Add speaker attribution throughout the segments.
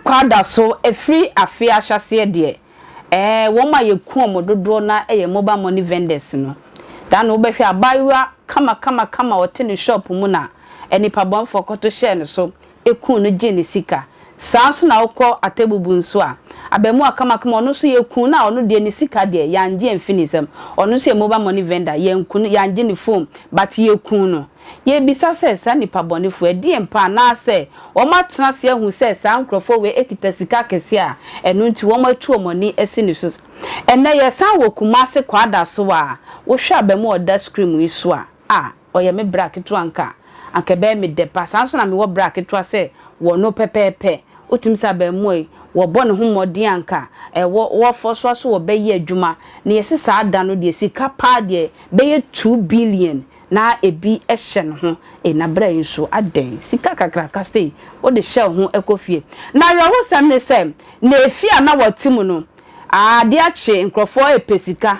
Speaker 1: Kwadaso a free affair shall dear. Woma ye kuomo dodo na mobile money vendors no. Dan obefi abaywa kama otene shop mu na enipa bon for koto share no so ekun no gye ne sika. Sanso na ukọ atebubu nso a abemu akama ono so ye kun na ono de ne sika de yanje mfinisem ono so ye mobile money vendor ye nkun yanje ne phone but ye kun no ye bisa se sa nipa bonefo edi empa na se wo matena se hu se sa nkrofo we ekita sika kese a enu nti wo matu omoni esi ne so enne ye san wo Kumase Kwadaso a wo hwa abemu oda screen iso a oye me bracket anka be me de pasanso na me wo bracket se wo no pepepe otimisa abemu wo bɔ ne ho mɔden anka wo fɔso so wo bɛyɛ adwuma na yɛse saa da no de sika pa de bɛyɛ 2 billion na ebi ɛhyɛ ne ho na bra nso aden sika kakraka stay wo de hyɛ ho ekofie na yɛ ho sam ne sɛ na efia na wɔtimu no de ache nkrofo pesika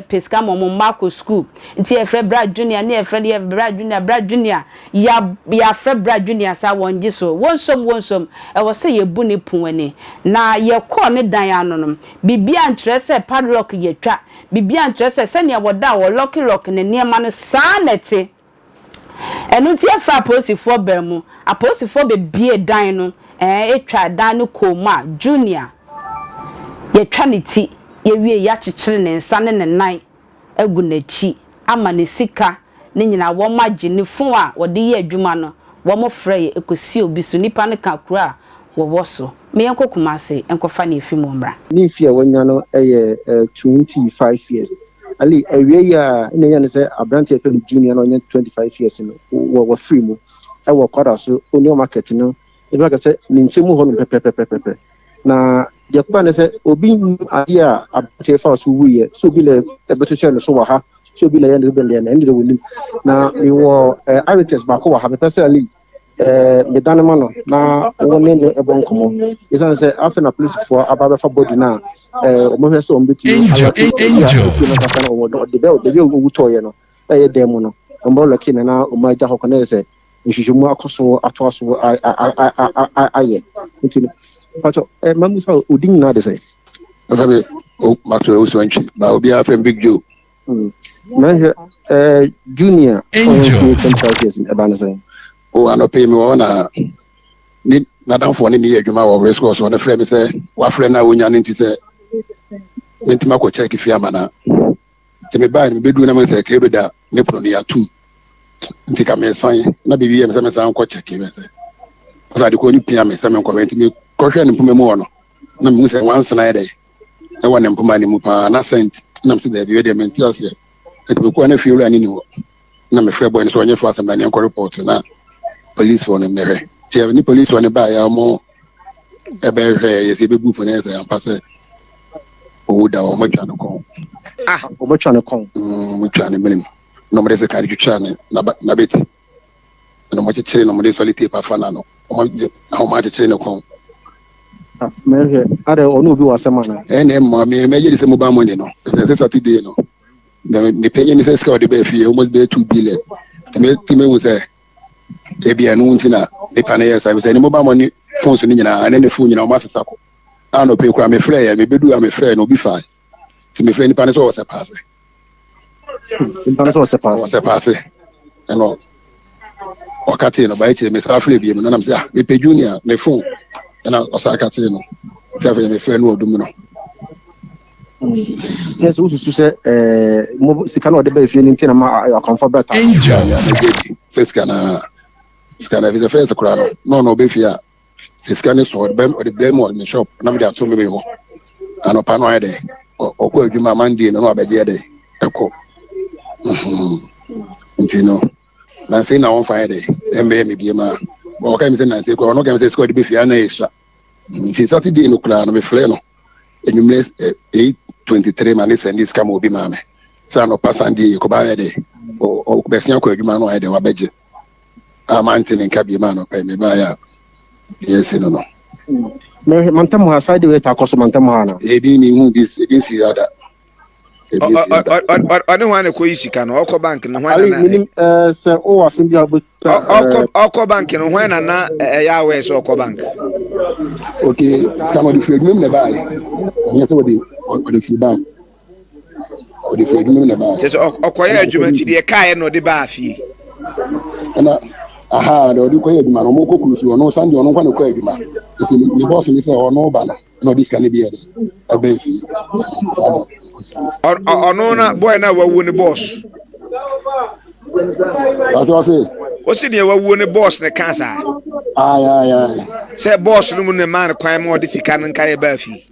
Speaker 1: pesika momo mako school nti efre bra junior na efre de bra junior ya fre bra junior sa wonje so wonsom wo se ye bu ne punwani na ye kɔ ne dan ano no bibia nkyerɛ sɛ padlock ye twa bibia nkyerɛ sɛ ne woda wo lock ne niema no saa nete enu ti efra aposifo bemu aposifo be bie dan no etwa dan no koma junior ye twaniti ye wie ya kyekere ne nsa ne ne nan agu nachi ama ne sika ne nyina wo magye ne fon a wo de ye adwuma no wo mo frɛ ye ekosi obi so nipa ne ka kura wo woso me yenko Kumase enkofa ne efi mo mra
Speaker 2: ni fi a wanya no 25 years ali awie ya ne ya ne sɛ abrante efe junior no 25 years no wo free mu wo Kwadaso oni market no e ba ka sɛ ne nchemu ho no pepepepepe na yakwa ne se obi ade a abte fa so wuye so bi le ebeto share no so wa ha so bi le ya ne be le na ndi wonim na mi wo arites ba ko wa ha personally me danema no na woni ne ebon komo isan se after na police for ababa fa body na mo hwe so mbeti
Speaker 3: angel
Speaker 2: de be ogu toye no dem no mbo loki na o ma ja hokọ na se nhwehwemu akoso atoaso aye nti Pacho, Mamusa Udin na de say.
Speaker 4: Osabe o Maxwell Uswanchi, ba obi afem Big Joe.
Speaker 2: Na junior
Speaker 3: Angel
Speaker 2: 25 years in Abanasa.
Speaker 4: O ano pay me wona ni na dan fo ni ye adwuma wo race course wona frɛ me sɛ wa frɛ na wonya ne nti sɛ mentima ko check fi amana. Te me ba ni bedu na me sɛ kredo da ne pro ni atum. Nti ka me san na bibi ye me sɛ me san ko check me sɛ. Osa de ko ni pia me sɛ me ko wenti me kohwe ne mpuma mu ono na me se wanse na yede e wona mpuma ni mu pa na sent na me se da bi we menti ase e be ko na fi wura ni ni wo na me frɛ boy no so onye so asem na ne report na police won me hwe je ni police won ba ya mo e be hwe ye se be bu fo na se ampa se o da o mo twa no kon
Speaker 2: o mo twa no kon
Speaker 4: mo twa ne menim no mo de se kari twa ne na beti no mo tire no mo de solite pa fa na no o mo tire no kon
Speaker 2: Merhe, are onu bi wasemana.
Speaker 4: Ma me je se mobile money no. Se Saturday no. The penny se ska de be fie almost be 2 billion. Time wo se e bia no ntina de pane yes I say ni mobile money phones ni nyina na ne phone nyina o ma sesa ko. No pay kura me frɛ ya me bedu a me frɛ no bi fa. Ti me frɛ ni pane so o se pass.
Speaker 2: Ni pane so o se pass.
Speaker 4: O se pass. No. Wakati no ba e me sa frɛ bi me no na me say me pe junior me phone na osaka te no travel me friend no odum no
Speaker 2: yes usu se mo sika no de ba fie nim tina ma akonfa beta
Speaker 3: angel
Speaker 4: scan visa face kura no be fie a scan so de be mo me shop na me ato me ho anopa no ade okọ adwuma mandi no abeje ade ekọ ntino na say na won find ade embe me biema o ka mi se na se ko no ka mi se score de be fia na isha si Saturday no kula no me frɛ no enyumle 8:23 ma ne send this come obi ma me sa no pasandi ko ba ede o besia ko adwuma no ede wa beje amanti ne nka bi ma no pa me ba ya yes no me
Speaker 2: mantam ha side we ta koso mantam ha na
Speaker 4: e bi ni hu bi si ada
Speaker 3: Ɔne ho ana kɔ yi sika no ɔkɔ bank no ho ana na
Speaker 2: sɛ o asem bi abota
Speaker 3: ɔkɔ bank no ho ana na ɛyɛ awɛ sɛ ɔkɔ bank
Speaker 4: okay kama de free adwuma mu na bae ɔnyɛ sɛ wɔde free bank wɔde free adwuma mu na bae
Speaker 3: sɛ ɔkɔyɛ adwuma nti deɛ kaeɛ na ɔde baa fie
Speaker 4: ɛna aha de ɔde kɔyɛ adwuma no ɔmo kɔ kuru so ɔno sande ɔno nkwa ne kɔ adwuma nti ne boss ni sɛ ɔno ba no na ɔde sika ne bi yɛ ɛbɛn fie
Speaker 3: ɔno na boy na wawu ne boss
Speaker 4: ɔtɔ sɛ
Speaker 3: osi ne wawu ne boss ne kansa
Speaker 4: ay
Speaker 3: sɛ boss no mu ne man kwan ma ɔde sika no nkae baa fie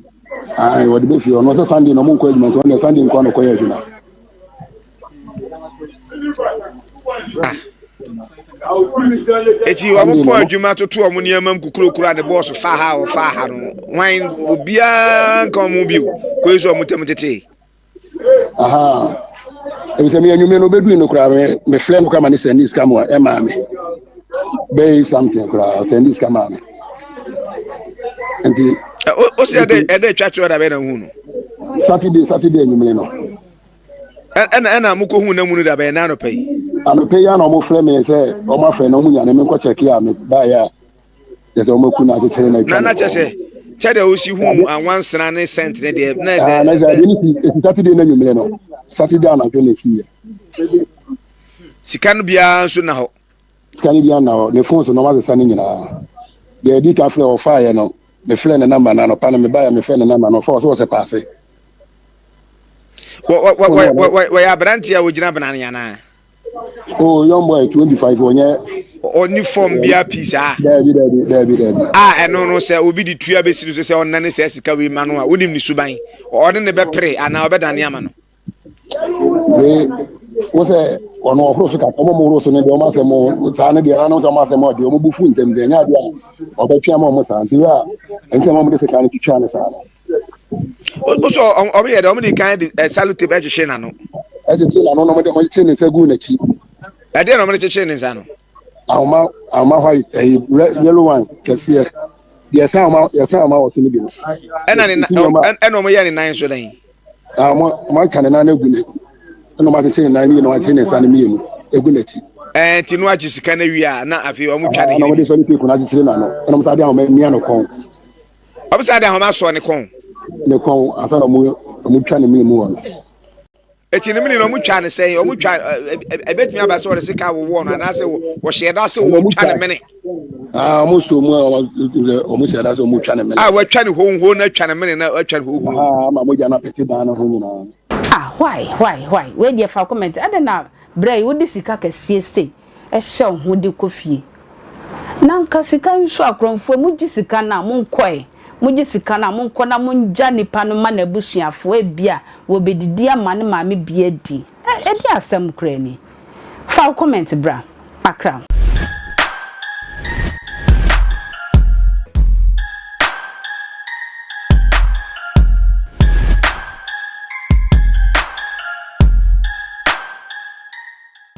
Speaker 4: ay wɔde bɛ fie ɔno sɛ sande na ɔmo nkɔ adwuma nti ɔno sande nkwa no kɔyɛ adwuma
Speaker 3: eti ɔmo pɔ adwuma toto ɔmo nneɛma mkukurokura ne boss fa ha no wan obia nka ɔmo bio ko ezo ɔmo tem tete
Speaker 4: aha ebisɛ me anwume no bedu no kura me frɛ no kama ne Cedis kama e ma me be something kura Cedis kama me enti
Speaker 3: o se ede twatwo da be na hu no
Speaker 4: Saturday anwume no
Speaker 3: ɛna mo ko hu na mu no da be na no pɛi
Speaker 4: anope ya na ɔmo frɛ me sɛ ɔmo afrɛ na ɔmo nya ne me nkɔ check ya me ba ya yɛ sɛ ɔmo ku na akyekyere
Speaker 3: na kyɛ de o si hu anwansena ne cent ne de na sɛ
Speaker 4: na sɛ ni Saturday na anwume no Saturday na hwɛ na si ya
Speaker 3: sika no bia nso na hɔ
Speaker 4: sika no bia na hɔ ne phone so na ɔmo asesa ne nyinaa de di ka frɛ ɔfa yɛ no me frɛ ne number na no pa na me ba ya me frɛ ne number no fa so sɛ paase
Speaker 3: wɔ ya brantia wo gyina banana yana
Speaker 4: oh young boy 25
Speaker 3: oni form bia piece
Speaker 4: David
Speaker 3: eno no se obi di tua be siri so se onna ne se sika we ma no a wonim ni suban ɔde ne be pre ana obedane ama no
Speaker 4: we wo se ono ofro so ka komo mo ro so ne de o ma se mo sa ne de ra no so ma se mo de o mo bufu ntem de nya de a obetwa ma mo sa nti a ntem mo de se kan twitwa ne sa
Speaker 3: o so o be ye de o mo di kan salute be hye na no
Speaker 4: ejeti na no mo de mo che ne segu na chi
Speaker 3: ade no mo de che ne sa no
Speaker 4: ama white yellow one kese yes ama was ni bi no
Speaker 3: ena mo ye ne nan so dan
Speaker 4: ama kan na egu ne ena ma che ne nan ni no che ne sa ne mi egu na chi
Speaker 3: ti no achi sika na wi a na afi o mo twa ne
Speaker 4: na mo de so ni pe kuna che na no ena mo sa de ama mi ano kon
Speaker 3: o bi sa de ama so ne kon
Speaker 4: asa na mo twa ne mi mu won
Speaker 3: eti ne mini no mu twa ne sei o mu twa ebetumi aba se o sika wo no ana se wo hye da se wo twa ne mini
Speaker 4: mo so mu o mu hye da se o mu twa ne mini
Speaker 3: wo twa ne ho na twa ne mini na twa ne ho
Speaker 4: ma mo ja na peti da na ho nyina
Speaker 1: why we dey fa comment ade na brai wo di sika kese sei e hye ho de kofie na nka sika nso akronfo mu gi sika na mo nkoi muji sika na mo nkɔ na mo ngja nipa no ma na busuafo e bia wo bedidi ama ne maame bia di e di asɛm kra ni fa comment bra akra